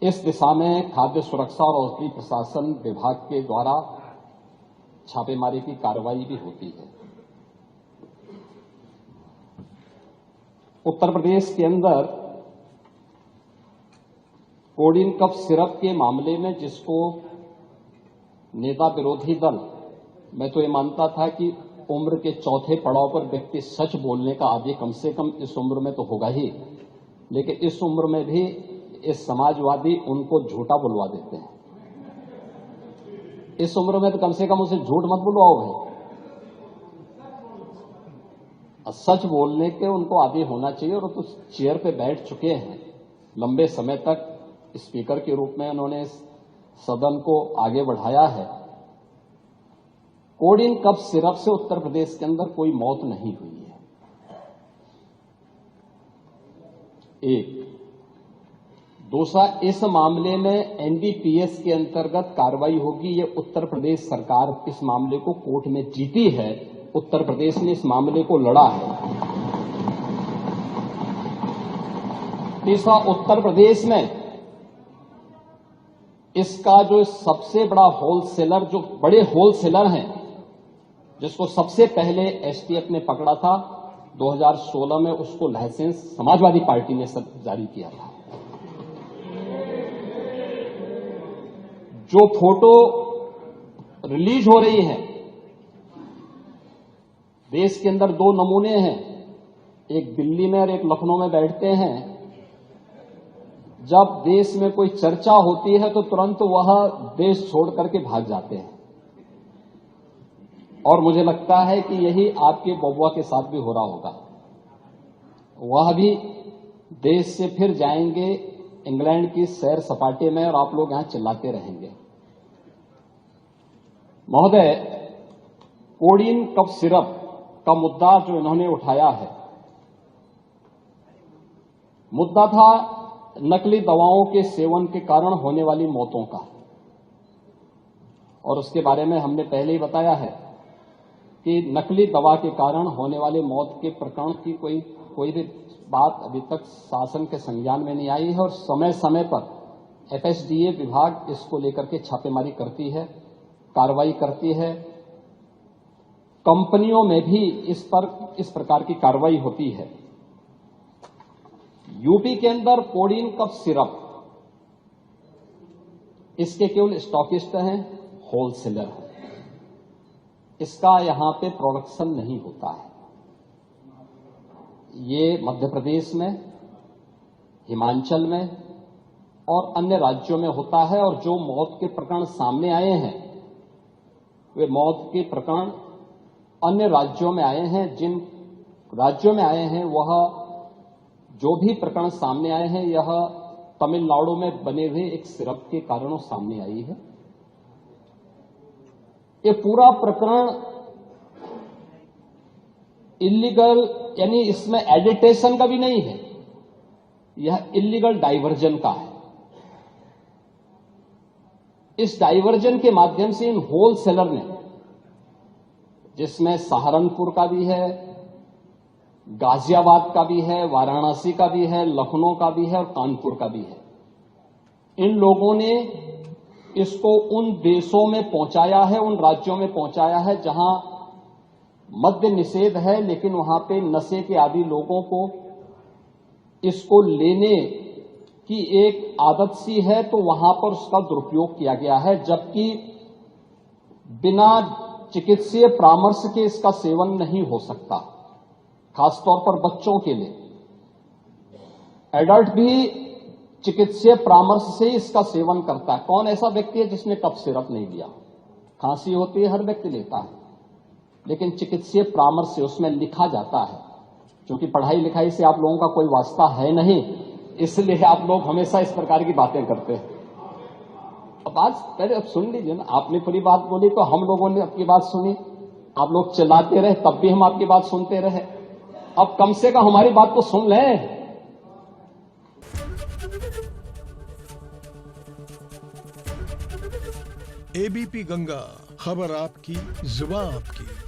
इस दिशा में खाद्य सुरक्षा और औषधि प्रशासन विभाग के द्वारा छापेमारी की कार्रवाई भी होती है। उत्तर प्रदेश के अंदर कोडिन कफ सिरप के मामले में जिसको नेता विरोधी दल, मैं तो ये मानता था कि उम्र के चौथे पड़ाव पर व्यक्ति सच बोलने का आदी कम से कम इस उम्र में तो होगा ही, लेकिन इस उम्र में भी इस समाजवादी उनको झूठा बुलवा देते हैं। इस उम्र में तो कम से कम उसे झूठ मत बुलवाओ भाई, सच बोलने के उनको आदी होना चाहिए। और तो चेयर पे बैठ चुके हैं लंबे समय तक, स्पीकर के रूप में उन्होंने सदन को आगे बढ़ाया है। कोडिन कफ सिरप से उत्तर प्रदेश के अंदर कोई मौत नहीं हुई है। एक दूसरा, इस मामले में एनडीपीएस के अंतर्गत कार्रवाई होगी। ये उत्तर प्रदेश सरकार इस मामले को कोर्ट में जीती है, उत्तर प्रदेश ने इस मामले को लड़ा है। तीसरा, उत्तर प्रदेश में इसका जो सबसे बड़ा होलसेलर, जो बड़े होलसेलर हैं, जिसको सबसे पहले एसटीएफ ने पकड़ा था 2016 में, उसको लाइसेंस समाजवादी पार्टी ने जारी किया था। जो फोटो रिलीज हो रही है, देश के अंदर दो नमूने हैं, एक दिल्ली में और एक लखनऊ में बैठते हैं। जब देश में कोई चर्चा होती है तो तुरंत वह देश छोड़ करके भाग जाते हैं। और मुझे लगता है कि यही आपके बबुआ के साथ भी हो रहा होगा। वह भी देश से फिर जाएंगे इंग्लैंड की सैर सपाटे में और आप लोग यहां चिल्लाते रहेंगे। महोदय, कोडिन कफ सिरप का मुद्दा जो इन्होंने उठाया है, मुद्दा था नकली दवाओं के सेवन के कारण होने वाली मौतों का। और उसके बारे में हमने पहले ही बताया है कि नकली दवा के कारण होने वाले मौत के प्रकरण की कोई भी बात अभी तक शासन के संज्ञान में नहीं आई है। और समय समय पर एफएसडीए विभाग इसको लेकर के छापेमारी करती है, कार्रवाई करती है। कंपनियों में भी इस प्रकार की कार्रवाई होती है। यूपी के अंदर कोडिन कफ सिरप, इसके केवल स्टॉकिस्ट हैं, होलसेलर हैं, इसका यहां पे प्रोडक्शन नहीं होता है। ये मध्य प्रदेश में, हिमाचल में और अन्य राज्यों में होता है। और जो मौत के प्रकरण सामने आए हैं, वे मौत के प्रकरण अन्य राज्यों में आए हैं। जिन राज्यों में आए हैं, वह जो भी प्रकरण सामने आए हैं, यह तमिलनाडु में बने हुए एक सिरप के कारणों सामने आई है। ये पूरा प्रकरण इलीगल, यानी इसमें एडिटेशन का भी नहीं है, यह इलीगल डाइवर्जन का है। इस डाइवर्जन के माध्यम से इन होलसेलर ने, जिसमें सहारनपुर का भी है, गाजियाबाद का भी है, वाराणसी का भी है, लखनऊ का भी है और कानपुर का भी है, इन लोगों ने इसको उन देशों में पहुंचाया है, उन राज्यों में पहुंचाया है जहां मद्य निषेध है, लेकिन वहां पे नशे के आदी लोगों को इसको लेने की एक आदत सी है, तो वहां पर उसका दुरुपयोग किया गया है। जबकि बिना चिकित्सीय परामर्श के इसका सेवन नहीं हो सकता, खासतौर पर बच्चों के लिए। एडल्ट भी चिकित्सीय परामर्श से इसका सेवन करता है। कौन ऐसा व्यक्ति है जिसने कफ सिरप नहीं लिया? खांसी होती है, हर व्यक्ति लेता है, लेकिन चिकित्सीय परामर्श से उसमें लिखा जाता है। क्योंकि पढ़ाई लिखाई से आप लोगों का कोई वास्ता है नहीं, इसलिए आप लोग हमेशा इस प्रकार की बातें करते हैं। अब आज पहले अब सुन लीजिए ना, आपने पूरी बात बोली तो हम लोगों ने आपकी बात सुनी, आप लोग चिल्लाते रहे तब भी हम आपकी बात सुनते रहे। अब कम से कम हमारी बात तो सुन लें। एबीपी गंगा, खबर आपकी, जुबान आपकी।